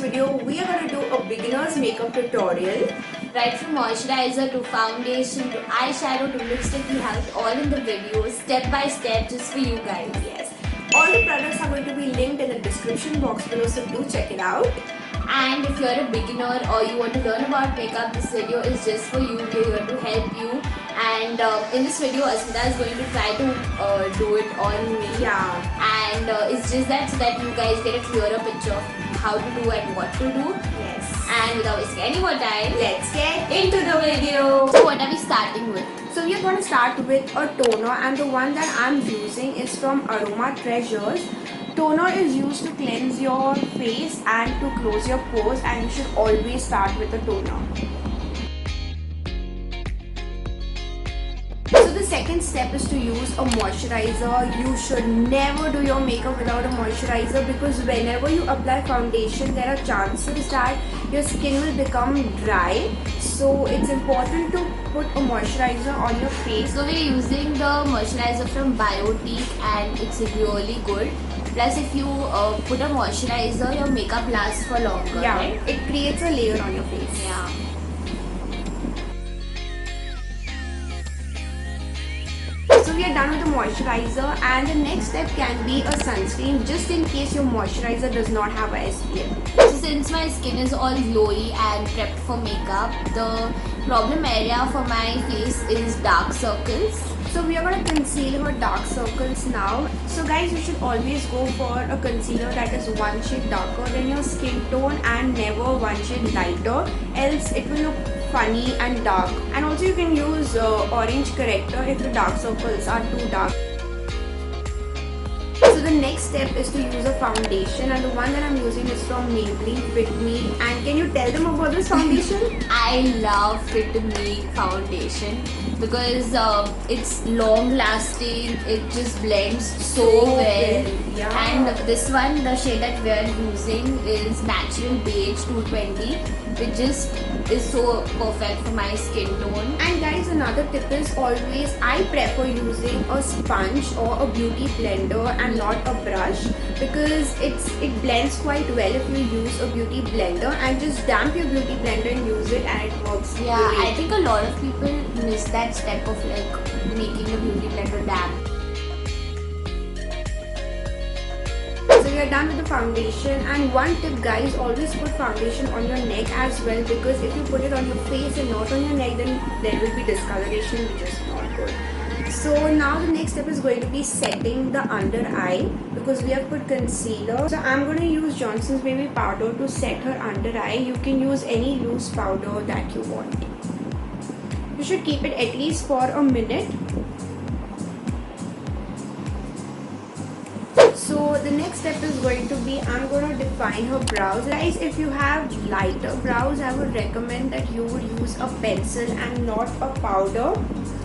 video, we are going to do a beginner's makeup tutorial. Right from moisturizer to foundation to eyeshadow to lipstick, we have it all in the video, step by step, just for you guys. Yes. All the products are going to be linked in the description box below, so do check it out. And if you're a beginner or you want to learn about makeup, this video is just for you. We're here to help you. And in this video, Asmita is going to try to do it on me. Yeah. And it's just that so that you guys get a clearer picture of how to do and what to do. Yes. And without wasting any more time, Let's get into the video. So what are we starting with? So we are going to start with a toner, and the one that I'm using is from Aroma Treasures. Toner is used to cleanse your face and to close your pores, and you should always start with a toner. So the second step is to use a moisturizer. You should never do your makeup without a moisturizer, because whenever you apply foundation, there are chances that your skin will become dry. So it's important to put a moisturizer on your face. So we're using the moisturizer from Biotique and it's really good. Plus if you put a moisturizer, your makeup lasts for longer. Yeah, right? it creates a layer on your face. Yeah. So we are done with the moisturizer, and the next step can be a sunscreen, just in case your moisturizer does not have a SPF. So since my skin is all glowy and prepped for makeup, the problem area for my face is dark circles. So we are going to conceal her dark circles now. So guys, you should always go for a concealer that is one shade darker than your skin tone and never one shade lighter, else it will look funny and dark. And also you can use orange corrector if the dark circles are too dark. So the next step is to use a foundation, and the one that I'm using is from Maybelline Fit Me. And can you tell them about this foundation? I love Fit Me foundation because it's long lasting, it just blends so well. Yeah. And this one, the shade that we are using is Natural Beige 220, which just is so perfect for my skin tone. And guys, another tip is always I prefer using a sponge or a beauty blender and not a brush, because it blends quite well if you use a beauty blender, and just damp your beauty blender and use it and it works Yeah, great. I think a lot of people miss that step of like making the beauty blender damp. So we are done with the foundation, and one tip guys, always put foundation on your neck as well, because if you put it on your face and not on your neck, then there will be discoloration, which is not good. So now the next step is going to be setting the under eye, because we have put concealer. So I'm going to use Johnson's Baby powder to set her under eye. You can use any loose powder that you want. You should keep it at least for a minute. So the next step is going to be, I'm going to define her brows. Guys, if you have lighter brows, I would recommend that you would use a pencil and not a powder.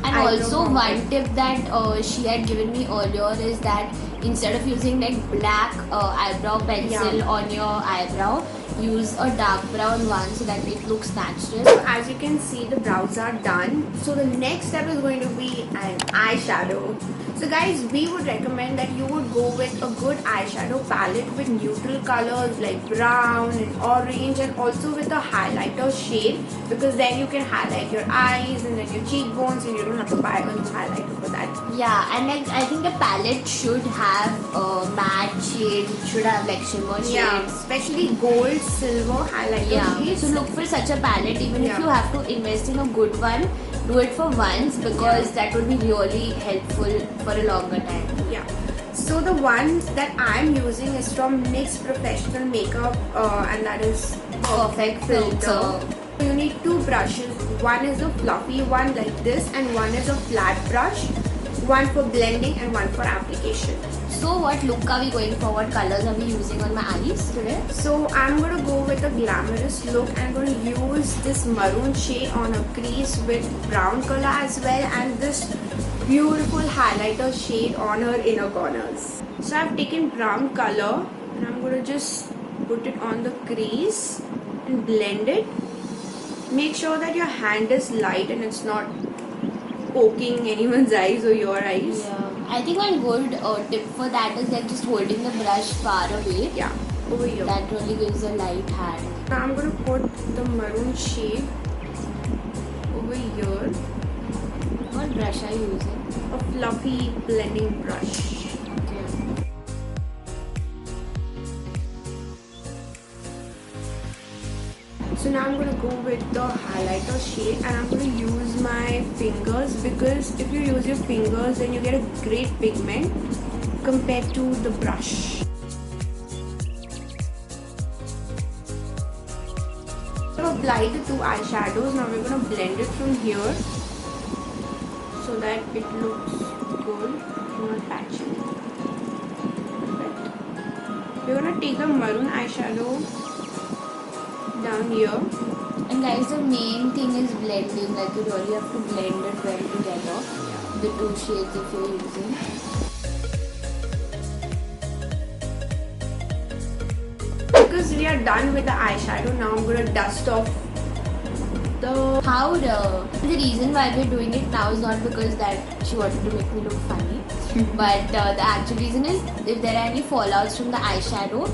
And also one tip that she had given me earlier is that instead of using like black eyebrow pencil on your eyebrow, use a dark brown one so that it looks natural. So as you can see, the brows are done. So the next step is going to be an eyeshadow. So guys, we would recommend that you would go with a good eyeshadow palette with neutral colors like brown and orange, and also with a highlighter shade, because then you can highlight your eyes and then your cheekbones, and you don't have to buy a new highlighter for that. Yeah, and like I think the palette should have matte shades, it should have like shimmer shades. Yeah, especially gold, silver highlighter shades. So look for such a palette, even if you have to invest in a good one, do it for once, because that would be really helpful for a longer time. Yeah. So the one that I'm using is from NYX Professional Makeup, and that is Perfect Filter. You need two brushes. One is a fluffy one like this, and one is a flat brush. One for blending and one for application. So what look are we going for? What colors are we using on my eyes today? So I'm going to go with a glamorous look. I'm going to use this maroon shade on a crease with brown color as well, and this beautiful highlighter shade on her inner corners. So I've taken brown color and I'm going to just put it on the crease and blend it. Make sure that your hand is light and it's not poking anyone's eyes or your eyes. Yeah. I think one good tip for that is like just holding the brush far away. Yeah. over here. That really gives a light hand. Now I'm gonna put the maroon shade over here. What brush are you using? A fluffy blending brush. Okay. So now I'm gonna go with the highlighter shade, and I'm gonna use my fingers, because if you use your fingers then you get a great pigment compared to the brush. So I've applied the two eyeshadows. Now we're gonna blend it from here so that it looks good, not patchy. Perfect. We're gonna take the maroon eyeshadow down here. And guys, the main thing is blending. Like you really have to blend it well together. The two shades if you're using. Because we are done with the eyeshadow, now I'm gonna dust off the Powder. The reason why we're doing it now is not because that she wanted to make me look funny, but the actual reason is if there are any fallouts from the eyeshadow,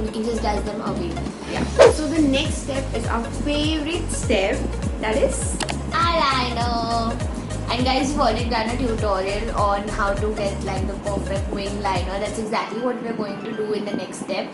you can just dust them away. yeah. So the next step is our favorite step, that is Eyeliner. And guys, we've already done a tutorial on how to get like the perfect wing liner. That's exactly what we're going to do in the next step.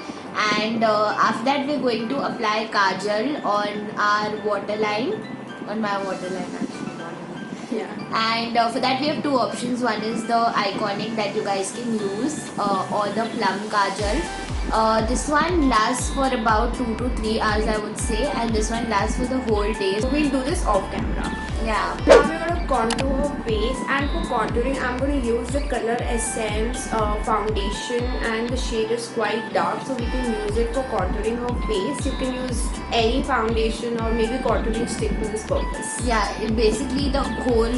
And after that, we're going to apply kajal on our waterline, on my waterline actually. yeah. And for that we have two options. One is the iconic that you guys can use, or the plum kajal. This one lasts for about 2 to 3 hours I would say, and this one lasts for the whole day. So we'll do this off camera. Yeah. Now we're gonna contour her face, and for contouring I'm gonna use the Color Essence foundation, and the shade is quite dark, so we can use it for contouring her face. You can use any foundation or maybe contouring stick for this purpose. Yeah, basically the whole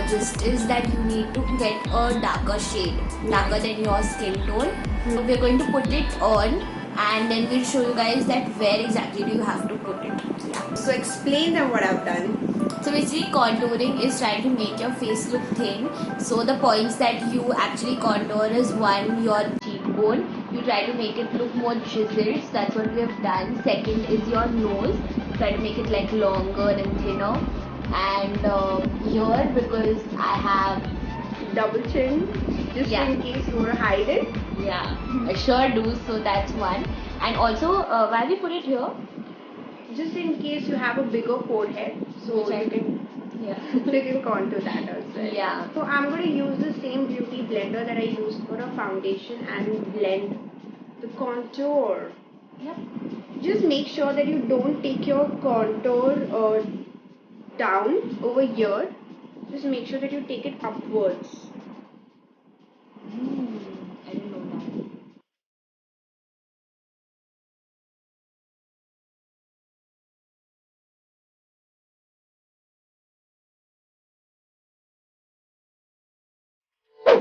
gist is that you need to get a darker shade, darker than your skin tone. So we're going to put it on, and then we'll show you guys that where exactly do you have to put it. Yeah. So explain them what I've done. So basically contouring is trying to make your face look thin. So the points that you actually contour is one, your cheekbone. You try to make it look more chiseled. So that's what we have done. Second is your nose. Try to make it like longer and thinner. And here, because I have Double chin, just Yeah. in case you want to hide it. yeah, I sure do. So that's one. And also why we put it here? Just in case you have a bigger forehead, so Which I you can Yeah. you can contour that as well. Yeah. So I'm going to use the same beauty blender that I used for a foundation and blend the contour. Yep. Just make sure that you don't take your contour down over here. Just make sure that you take it upwards. I didn't know that.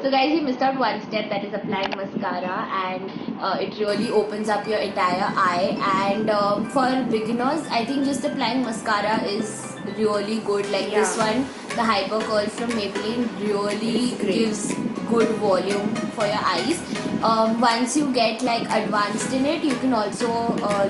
So guys, you missed out one step, that is applying mascara, and it really opens up your entire eye. And for beginners, I think just applying mascara is really good. Like this Yeah. one, the Hyper Curl from Maybelline, really It's great. gives good volume for your eyes. Once you get like advanced in it, you can also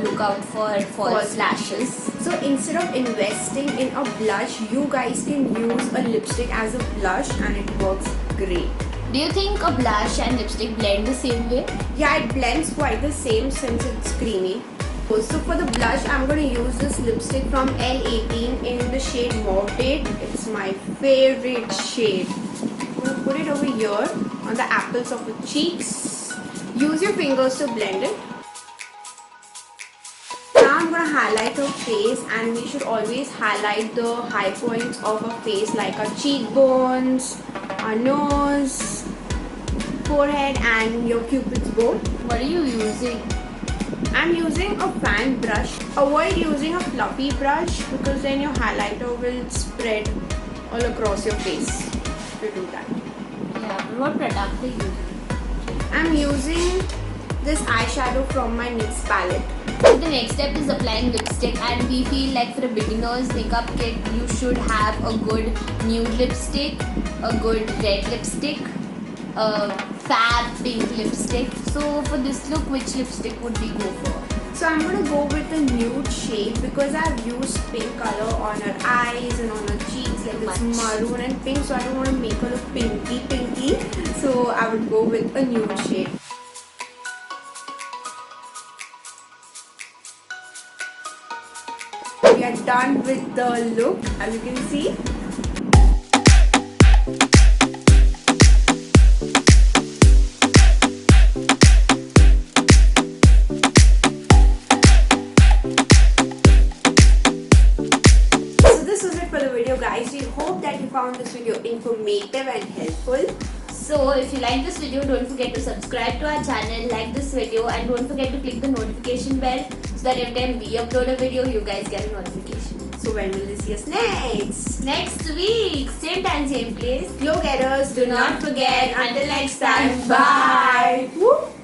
look out for false lashes. So instead of investing in a blush, you guys can use a lipstick as a blush, and it works great. Do you think a blush and lipstick blend the same way? Yeah, it blends quite the same since it's creamy. So for the blush, I'm going to use this lipstick from L18 in the shade Mauve. It's my favorite shade. I'm going to put it over here on the apples of the cheeks. Use your fingers to blend it. Now I'm going to highlight her face, and we should always highlight the high points of her face, like our cheekbones, our nose, forehead, and your cupid's bow. What are you using? I'm using a fan brush. Avoid using a fluffy brush, because then your highlighter will spread all across your face to do that. Yeah, what product are you using? I'm using this eyeshadow from my NYX palette. So the next step is applying lipstick, and we feel like for a beginner's makeup kit, you should have a good nude lipstick, a good red lipstick, a fab pink lipstick. So for this look, which lipstick would we go for? So I'm gonna go with a nude shade because I've used pink color on her eyes and on her cheeks, like it's maroon and pink, so I don't want to make her look pinky. So I would go with a nude shade. We are done with the look, as you can see. Guys, we hope that you found this video informative and helpful. So if you like this video, don't forget to subscribe to our channel, like this video, and don't forget to click the notification bell so that every time we upload a video, you guys get a notification. So when will you see us next? Next week, same time, same place. Glow getters, do not forget. Until next time, bye. Woo.